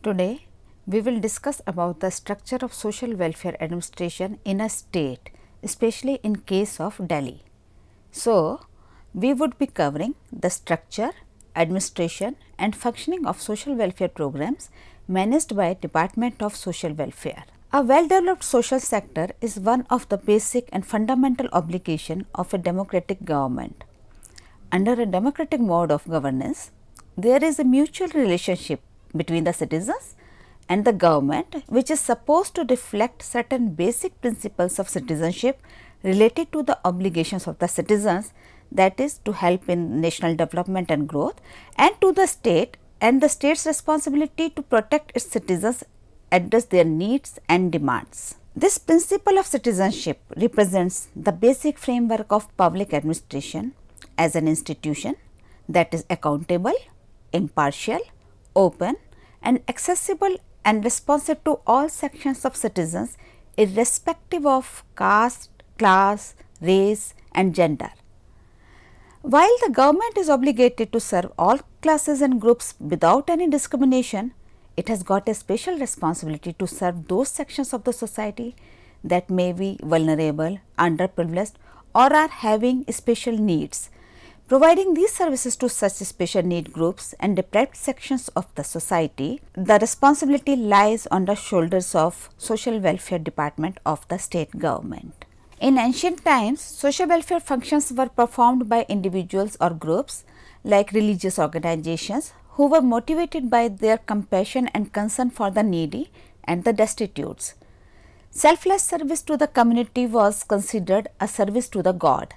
Today, we will discuss about the structure of social welfare administration in a state, especially in case of Delhi. So, we would be covering the structure, administration and functioning of social welfare programs managed by Department of Social Welfare. A well-developed social sector is one of the basic and fundamental obligation of a democratic government. Under a democratic mode of governance, there is a mutual relationship between the citizens and the government, which is supposed to reflect certain basic principles of citizenship related to the obligations of the citizens, that is to help in national development and growth, and to the state and the state's responsibility to protect its citizens, address their needs and demands. This principle of citizenship represents the basic framework of public administration as an institution that is accountable, impartial, open and accessible and responsive to all sections of citizens irrespective of caste, class, race and gender. While the government is obligated to serve all classes and groups without any discrimination, it has got a special responsibility to serve those sections of the society that may be vulnerable, underprivileged or are having special needs. Providing these services to such special need groups and deprived sections of the society, the responsibility lies on the shoulders of Social Welfare Department of the state government. In ancient times, social welfare functions were performed by individuals or groups like religious organizations who were motivated by their compassion and concern for the needy and the destitutes. Selfless service to the community was considered a service to the God.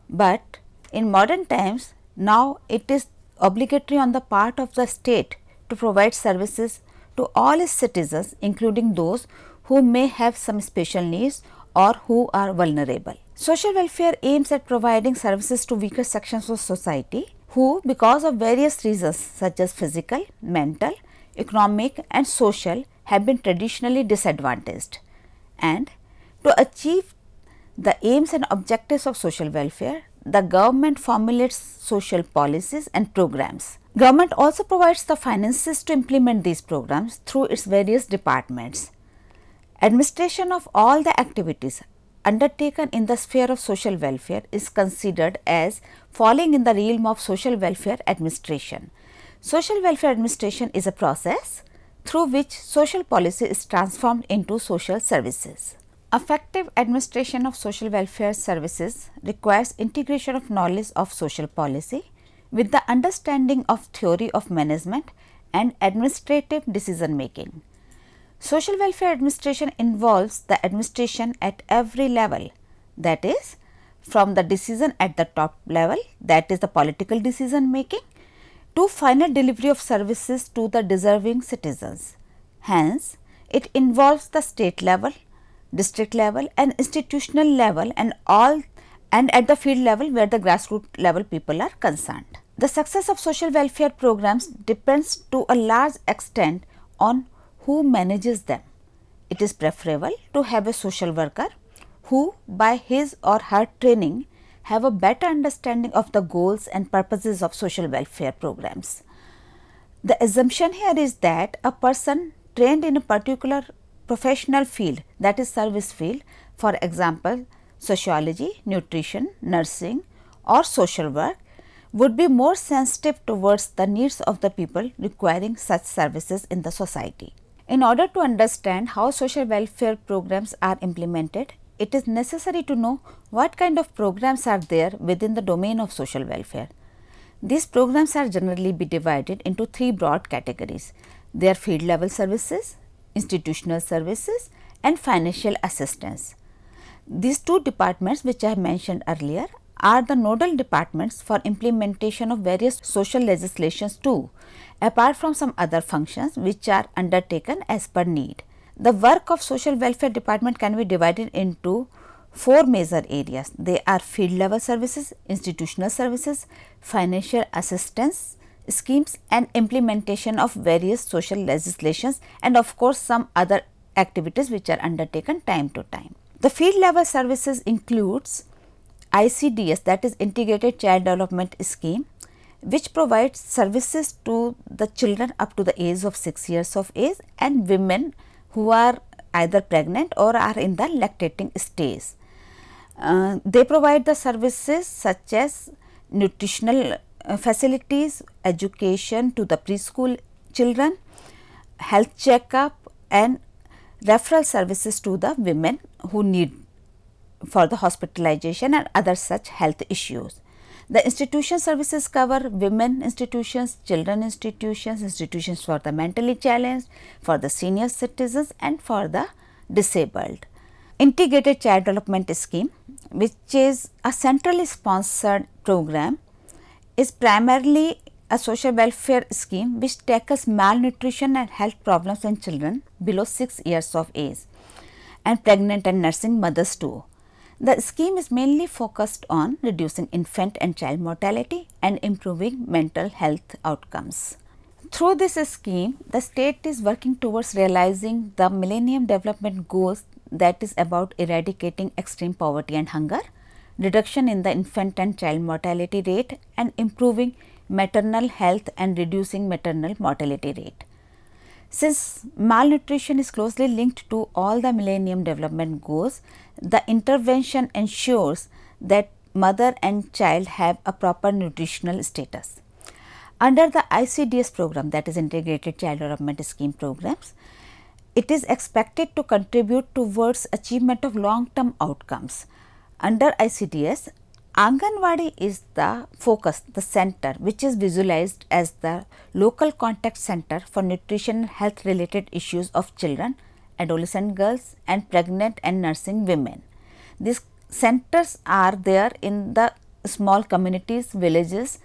But in modern times, now it is obligatory on the part of the state to provide services to all its citizens, including those who may have some special needs or who are vulnerable. Social welfare aims at providing services to weaker sections of society who, because of various reasons such as physical, mental, economic and social, have been traditionally disadvantaged. And to achieve the aims and objectives of social welfare, the government formulates social policies and programs. Government also provides the finances to implement these programs through its various departments. Administration of all the activities undertaken in the sphere of social welfare is considered as falling in the realm of social welfare administration. Social welfare administration is a process through which social policy is transformed into social services. Effective administration of social welfare services requires integration of knowledge of social policy with the understanding of theory of management and administrative decision making. Social welfare administration involves the administration at every level, that is, from the decision at the top level, that is the political decision making, to final delivery of services to the deserving citizens. Hence, it involves the state level, district level and institutional level and at the field level where the grassroots level people are concerned. The success of social welfare programs depends to a large extent on who manages them. It is preferable to have a social worker who by his or her training have a better understanding of the goals and purposes of social welfare programs. The assumption here is that a person trained in a particular professional field, that is service field, for example, sociology, nutrition, nursing or social work, would be more sensitive towards the needs of the people requiring such services in the society. In order to understand how social welfare programs are implemented, it is necessary to know what kind of programs are there within the domain of social welfare. These programs are generally be divided into three broad categories. They are field level services, institutional services and financial assistance. These two departments which I have mentioned earlier are the nodal departments for implementation of various social legislations too, apart from some other functions which are undertaken as per need. The work of social welfare department can be divided into four major areas. They are field level services, institutional services, financial assistance schemes and implementation of various social legislations and of course some other activities which are undertaken time to time. The field level services includes ICDS, that is Integrated Child Development Scheme, which provides services to the children up to the age of 6 years of age and women who are either pregnant or are in the lactating stage. They provide the services such as nutritional facilities, education to the preschool children, health checkup and referral services to the women who need for the hospitalization and other such health issues. The institution services cover women institutions, children institutions, institutions for the mentally challenged, for the senior citizens and for the disabled. Integrated Child Development Scheme, which is a centrally sponsored program, is primarily a social welfare scheme which tackles malnutrition and health problems in children below 6 years of age and pregnant and nursing mothers too. The scheme is mainly focused on reducing infant and child mortality and improving mental health outcomes. Through this scheme, the state is working towards realizing the Millennium Development Goals, that is about eradicating extreme poverty and hunger, reduction in the infant and child mortality rate and improving maternal health and reducing maternal mortality rate. Since malnutrition is closely linked to all the Millennium Development Goals, the intervention ensures that mother and child have a proper nutritional status. Under the ICDS program, that is Integrated Child Development Scheme programs, it is expected to contribute towards achievement of long-term outcomes. Under ICDS, Anganwadi is the focus, the center which is visualized as the local contact center for nutrition and health related issues of children, adolescent girls and pregnant and nursing women. These centers are there in the small communities, villages,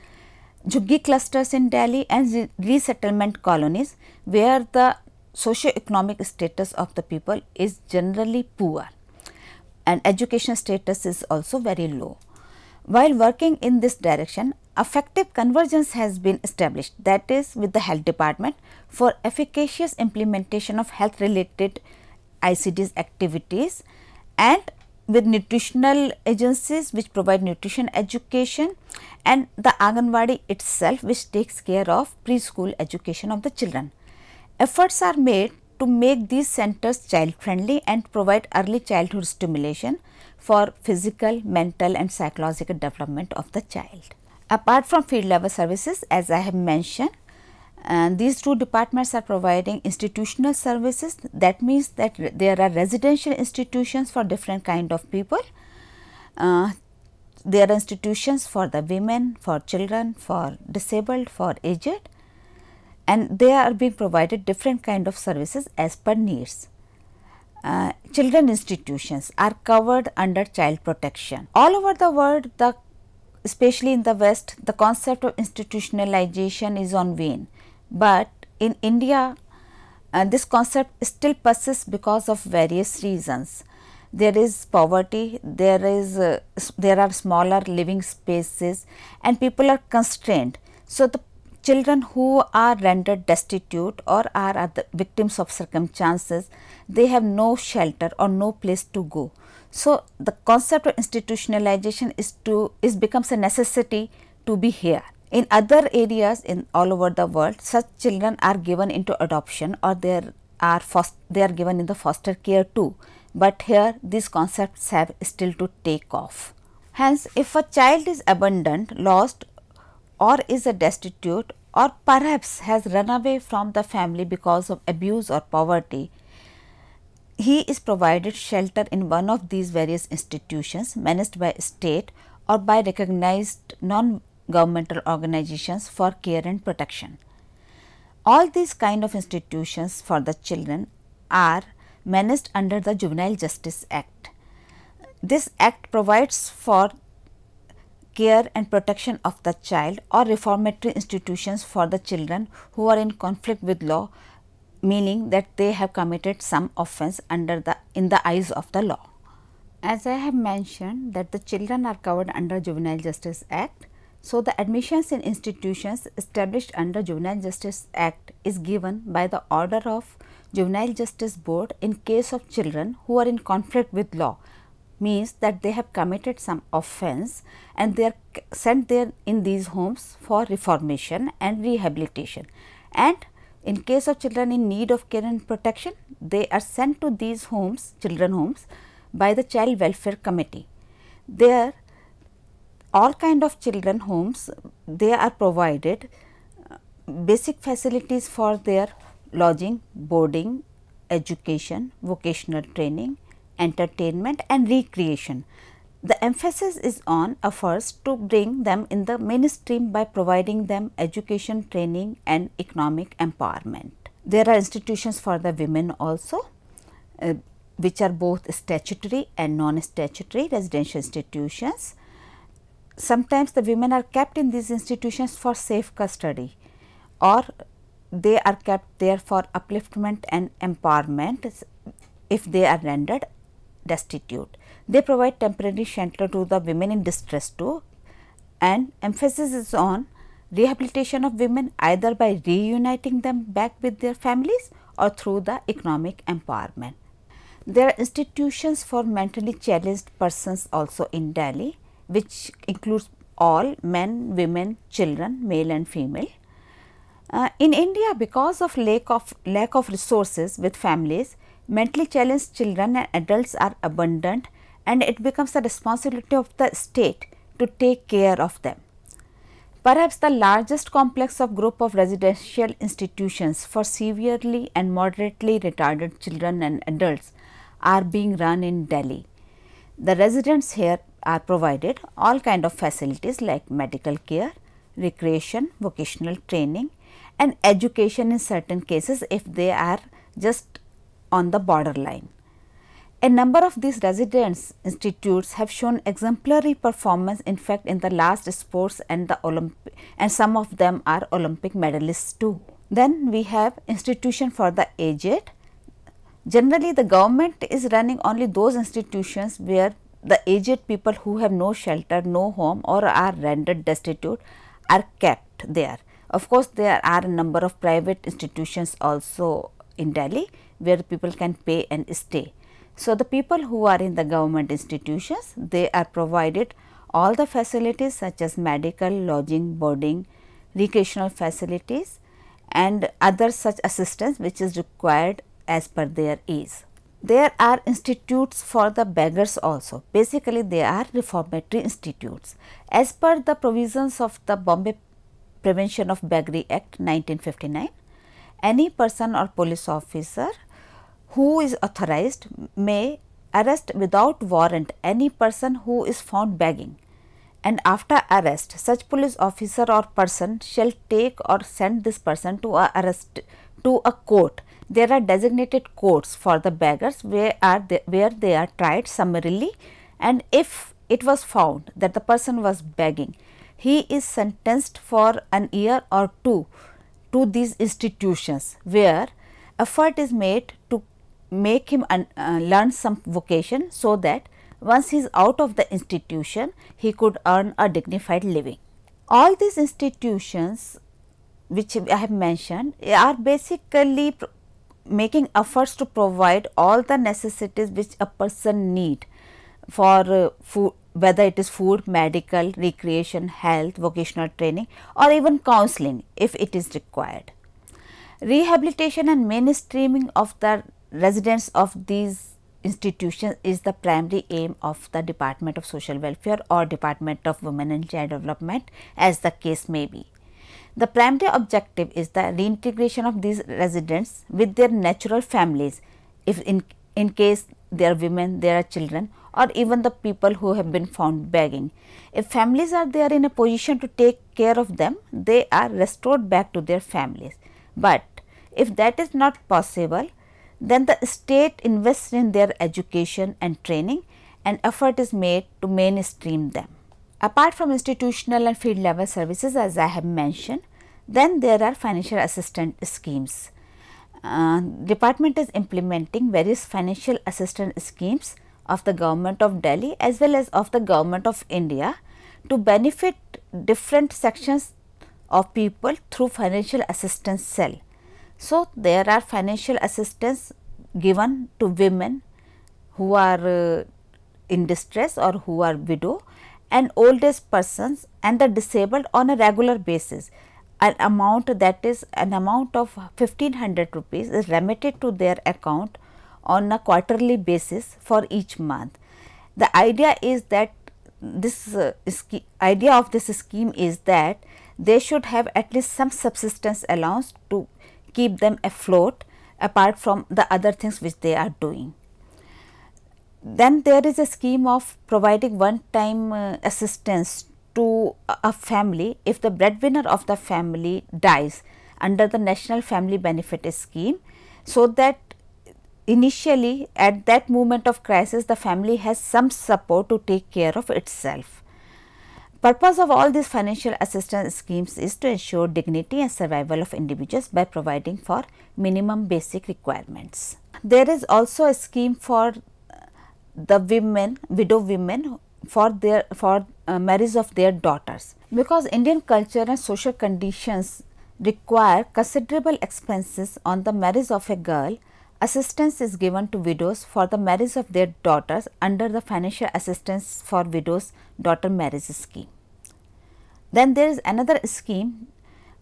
Jhuggi clusters in Delhi and resettlement colonies where the socio-economic status of the people is generally poor and education status is also very low. While working in this direction, effective convergence has been established, that is with the health department, for efficacious implementation of health related ICDS activities and with nutritional agencies which provide nutrition education and the Anganwadi itself which takes care of preschool education of the children. Efforts are made to make these centers child friendly and provide early childhood stimulation for physical, mental and psychological development of the child. Apart from field level services, as I have mentioned, these two departments are providing institutional services. That means that there are residential institutions for different kind of people. There are institutions for the women, for children, for disabled, for aged, and they are being provided different kind of services as per needs. Children institutions are covered under child protection. All over the world, especially in the West, the concept of institutionalization is on wane, but in India this concept still persists because of various reasons. There is poverty, there are smaller living spaces and people are constrained. So, the children who are rendered destitute or are the victims of circumstances, they have no shelter or no place to go. So, the concept of institutionalization is becomes a necessity to be here. In other areas in all over the world, such children are given into adoption or they are given in the foster care too, but here these concepts have still to take off. Hence, if a child is abandoned, lost or is a destitute or perhaps has run away from the family because of abuse or poverty, he is provided shelter in one of these various institutions managed by state or by recognized non-governmental organizations for care and protection. All these kind of institutions for the children are managed under the Juvenile Justice Act. This act provides for care and protection of the child or reformatory institutions for the children who are in conflict with law, meaning that they have committed some offence in the eyes of the law. As I have mentioned that the children are covered under Juvenile Justice Act, so the admissions in institutions established under Juvenile Justice Act is given by the order of Juvenile Justice Board in case of children who are in conflict with law means that they have committed some offense and they are sent there in these homes for reformation and rehabilitation. And in case of children in need of care and protection, they are sent to these homes, children homes, by the Child Welfare Committee. There all kind of children homes, they are provided basic facilities for their lodging, boarding, education, vocational training, entertainment and recreation. The emphasis is on efforts to bring them in the mainstream by providing them education, training and economic empowerment. There are institutions for the women also, which are both statutory and non-statutory residential institutions. Sometimes the women are kept in these institutions for safe custody, or they are kept there for upliftment and empowerment if they are rendered destitute. They provide temporary shelter to the women in distress too, and emphasis is on rehabilitation of women either by reuniting them back with their families or through the economic empowerment. There are institutions for mentally challenged persons also in Delhi, which includes all men, women, children, male and female. In India, because of lack of resources with families, mentally challenged children and adults are abundant, and it becomes the responsibility of the state to take care of them. Perhaps the largest complex of group of residential institutions for severely and moderately retarded children and adults are being run in Delhi. The residents here are provided all kind of facilities like medical care, recreation, vocational training and education in certain cases if they are just on the borderline. A number of these residence institutes have shown exemplary performance, in fact in the last sports and the Olympic, and some of them are Olympic medalists too. Then we have institution for the aged. Generally the government is running only those institutions where the aged people who have no shelter, no home or are rendered destitute are kept there. Of course, there are a number of private institutions also in Delhi where people can pay and stay. So, the people who are in the government institutions, they are provided all the facilities such as medical, lodging, boarding, recreational facilities and other such assistance which is required as per their age. There are institutes for the beggars also. Basically, they are reformatory institutes. As per the provisions of the Bombay Prevention of Beggary Act 1959, any person or police officer who is authorized may arrest without warrant any person who is found begging, and after arrest such police officer or person shall take or send this person to a court. There are designated courts for the beggars where they are tried summarily, and if it was found that the person was begging, he is sentenced for an year or two to these institutions where effort is made to make him learn some vocation, so that once he is out of the institution, he could earn a dignified living. All these institutions which I have mentioned are basically making efforts to provide all the necessities which a person need for food, whether it is food, medical, recreation, health, vocational training or even counseling if it is required. Rehabilitation and mainstreaming of the residents of these institutions is the primary aim of the Department of Social Welfare or Department of Women and Child Development, as the case may be. The primary objective is the reintegration of these residents with their natural families, if in case they are women, there are children or even the people who have been found begging. If families are there in a position to take care of them, they are restored back to their families. But if that is not possible, then the state invests in their education and training and effort is made to mainstream them. Apart from institutional and field level services, as I have mentioned, then there are financial assistance schemes. Department is implementing various financial assistance schemes of the government of Delhi as well as of the government of India to benefit different sections of people through financial assistance cell. So, there are financial assistance given to women who are in distress or who are widow, and old age persons and the disabled on a regular basis. An amount, that is an amount of 1500 rupees, is remitted to their account on a quarterly basis for each month. The idea is that this idea of this scheme is that they should have at least some subsistence allowance to keep them afloat apart from the other things which they are doing. Then there is a scheme of providing one time assistance to a family if the breadwinner of the family dies under the National Family Benefit Scheme, so that initially at that moment of crisis the family has some support to take care of itself. Purpose of all these financial assistance schemes is to ensure dignity and survival of individuals by providing for minimum basic requirements. There is also a scheme for the women, widow women, for marriage of their daughters. Because Indian culture and social conditions require considerable expenses on the marriage of a girl, assistance is given to widows for the marriage of their daughters under the Financial Assistance for Widows Daughter Marriage Scheme. Then there is another scheme,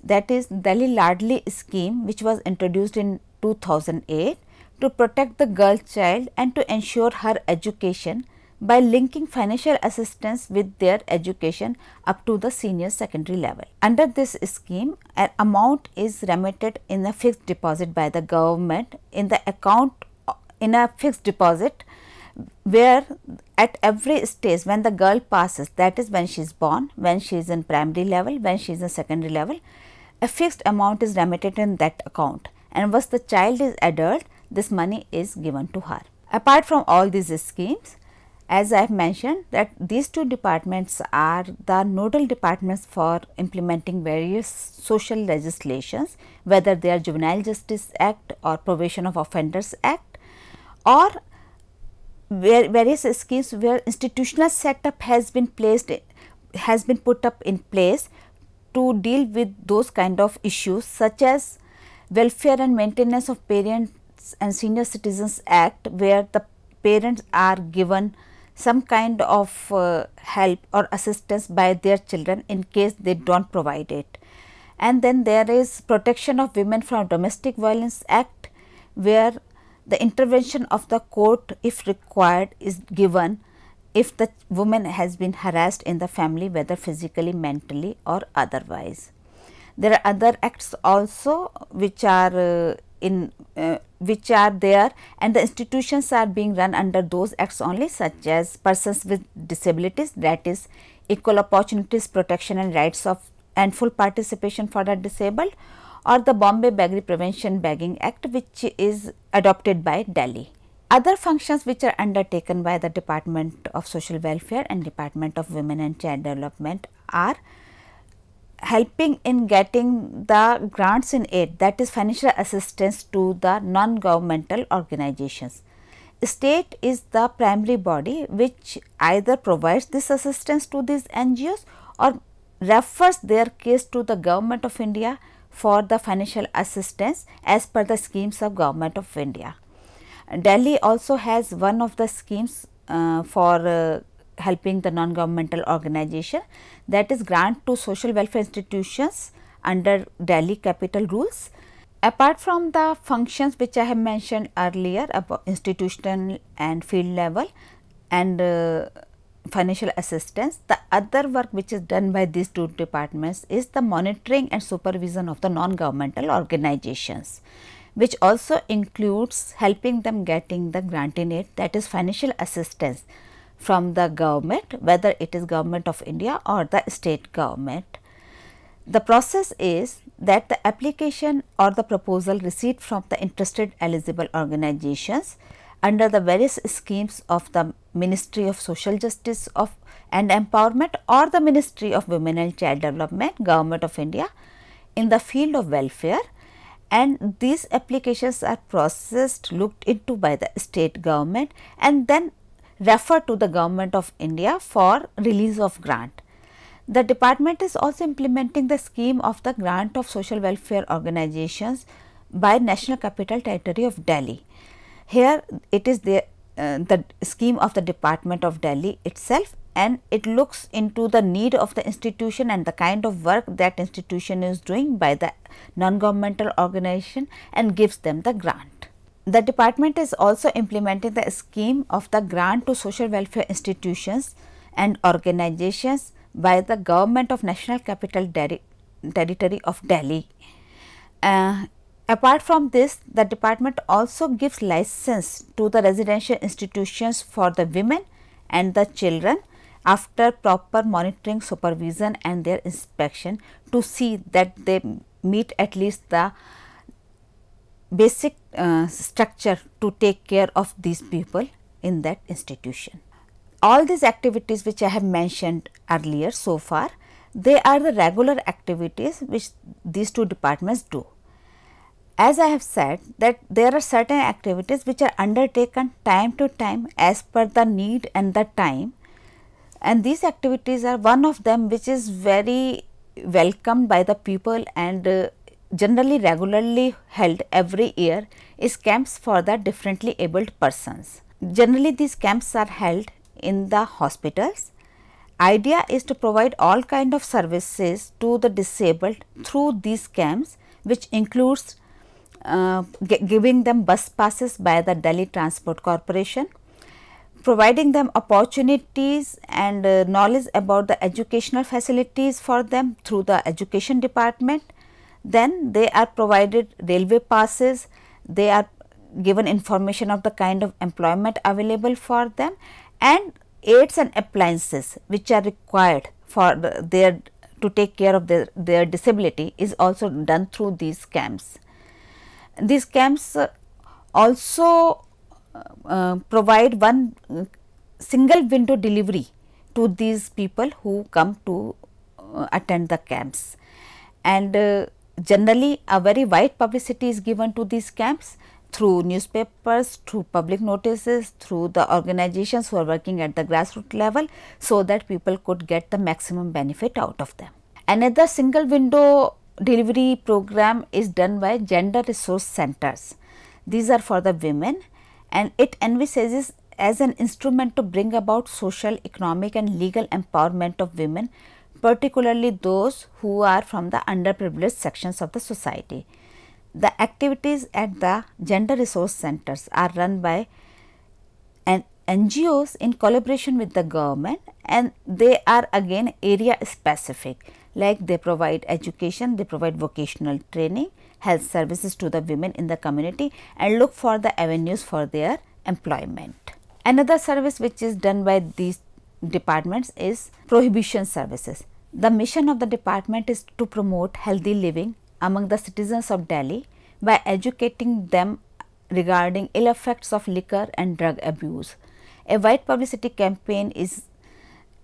that is Delhi Ladli scheme, which was introduced in 2008 to protect the girl child and to ensure her education by linking financial assistance with their education up to the senior secondary level. Under this scheme, an amount is remitted in a fixed deposit by the government in the account in a fixed deposit, where at every stage when the girl passes, that is when she is born, when she is in primary level, when she is in secondary level, a fixed amount is remitted in that account, and once the child is adult, this money is given to her. Apart from all these schemes, as I have mentioned that these two departments are the nodal departments for implementing various social legislations, whether they are Juvenile Justice Act or Probation of Offenders Act, or various schemes where institutional setup has been put up in place to deal with those kind of issues, such as Welfare and Maintenance of Parents and Senior Citizens Act, where the parents are given some kind of help or assistance by their children in case they do not provide it. And then there is Protection of Women from Domestic Violence Act, where the intervention of the court, if required, is given if the woman has been harassed in the family, whether physically, mentally or otherwise. There are other acts also which are there, and the institutions are being run under those acts only, such as Persons with Disabilities, that is Equal Opportunities Protection and Rights of and Full Participation for the Disabled, or the Bombay Beggary Prevention Begging Act, which is adopted by Delhi. Other functions which are undertaken by the Department of Social Welfare and Department of Women and Child Development are helping in getting the grants in aid, that is financial assistance to the non-governmental organizations. State is the primary body which either provides this assistance to these NGOs or refers their case to the Government of India for the financial assistance as per the schemes of Government of India. Delhi also has one of the schemes for helping the non-governmental organization, that is grant to social welfare institutions under Delhi capital rules. Apart from the functions which I have mentioned earlier about institutional and field level and financial assistance, the other work which is done by these two departments is the monitoring and supervision of the non-governmental organizations, which also includes helping them getting the grant in aid, that is financial assistance from the government, whether it is Government of India or the state government. The process is that the application or the proposal received from the interested eligible organizations under the various schemes of the Ministry of Social Justice and Empowerment or the Ministry of Women and Child Development, Government of India, in the field of welfare, and these applications are processed, looked into by the state government and then referred to the Government of India for release of grant. The department is also implementing the scheme of the grant of social welfare organizations by National Capital Territory of Delhi. Here it is there, the scheme of the Department of Delhi itself, and it looks into the need of the institution and the kind of work that institution is doing by the non-governmental organization and gives them the grant. The department is also implementing the scheme of the grant to social welfare institutions and organizations by the Government of National Capital Territory of Delhi. Apart from this, the department also gives license to the residential institutions for the women and the children after proper monitoring, supervision and their inspection to see that they meet at least the basic structure to take care of these people in that institution. All these activities which I have mentioned earlier so far, they are the regular activities which these two departments do. As I have said that there are certain activities which are undertaken time to time as per the need and the time, and these activities are one of them which is very welcomed by the people and generally regularly held every year is camps for the differently abled persons. Generally these camps are held in the hospitals. Idea is to provide all kind of services to the disabled through these camps, which includes giving them bus passes by the Delhi Transport Corporation, providing them opportunities and knowledge about the educational facilities for them through the education department. Then they are provided railway passes, they are given information of the kind of employment available for them, and aids and appliances which are required for their to take care of their disability is also done through these camps. These camps also provide one single window delivery to these people who come to attend the camps, and generally a very wide publicity is given to these camps through newspapers, through public notices, through the organizations who are working at the grassroots level, so that people could get the maximum benefit out of them. Another single window delivery program is done by gender resource centers. These are for the women, and it envisages as an instrument to bring about social, economic and legal empowerment of women, particularly those who are from the underprivileged sections of the society. The activities at the gender resource centers are run by NGOs in collaboration with the government, and they are again area specific, like they provide education, they provide vocational training, health services to the women in the community, and look for the avenues for their employment. Another service which is done by these departments is Prohibition Services. The mission of the department is to promote healthy living among the citizens of Delhi by educating them regarding ill effects of liquor and drug abuse. A wide publicity campaign is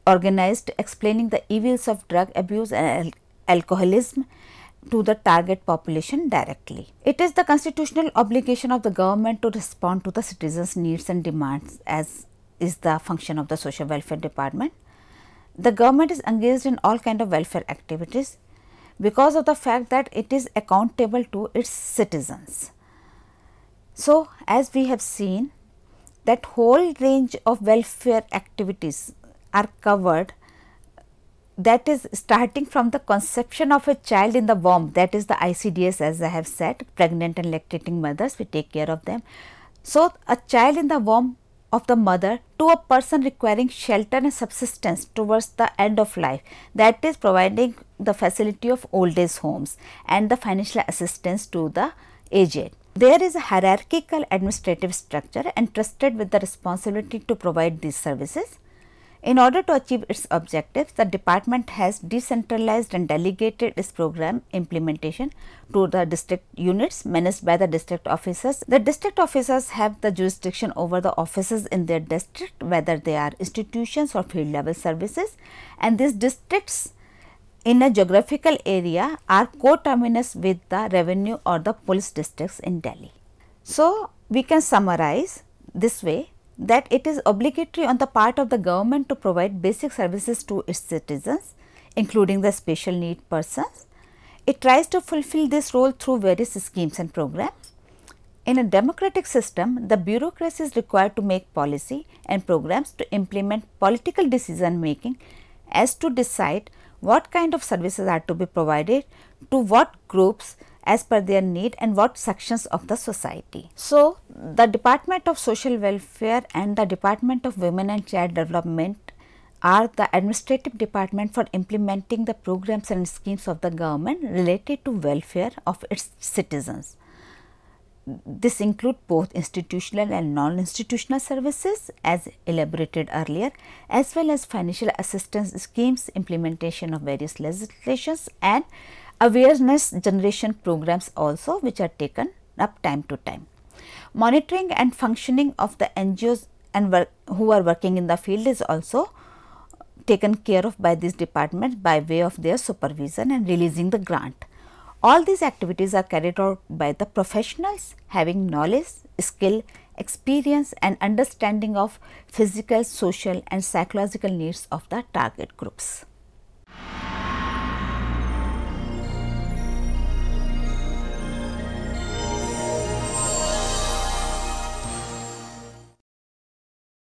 organized explaining the evils of drug abuse and alcoholism to the target population directly. It is the constitutional obligation of the government to respond to the citizens' needs and demands, as is the function of the social welfare department. The government is engaged in all kind of welfare activities because of the fact that it is accountable to its citizens. So, as we have seen that whole range of welfare activities are covered, that is starting from the conception of a child in the womb, that is the ICDS, as I have said, pregnant and lactating mothers, we take care of them. So, a child in the womb of the mother to a person requiring shelter and subsistence towards the end of life, that is providing the facility of old age homes and the financial assistance to the aged. There is a hierarchical administrative structure entrusted with the responsibility to provide these services. In order to achieve its objectives, the department has decentralized and delegated its program implementation to the district units managed by the district officers. The district officers have the jurisdiction over the offices in their district, whether they are institutions or field level services, and these districts in a geographical area are coterminous with the revenue or the police districts in Delhi. So, we can summarize this way that it is obligatory on the part of the government to provide basic services to its citizens, including the special need persons. It tries to fulfill this role through various schemes and programs. In a democratic system, the bureaucracy is required to make policy and programs to implement political decision making as to decide what kind of services are to be provided to what groups as per their need and what sections of the society. So, the Department of Social Welfare and the Department of Women and Child Development are the administrative department for implementing the programs and schemes of the government related to welfare of its citizens. This include both institutional and non-institutional services as elaborated earlier, as well as financial assistance schemes, implementation of various legislations and awareness generation programs also, which are taken up time to time. Monitoring and functioning of the NGOs and who are working in the field is also taken care of by these departments by way of their supervision and releasing the grant. All these activities are carried out by the professionals having knowledge, skill, experience and understanding of physical, social and psychological needs of the target groups.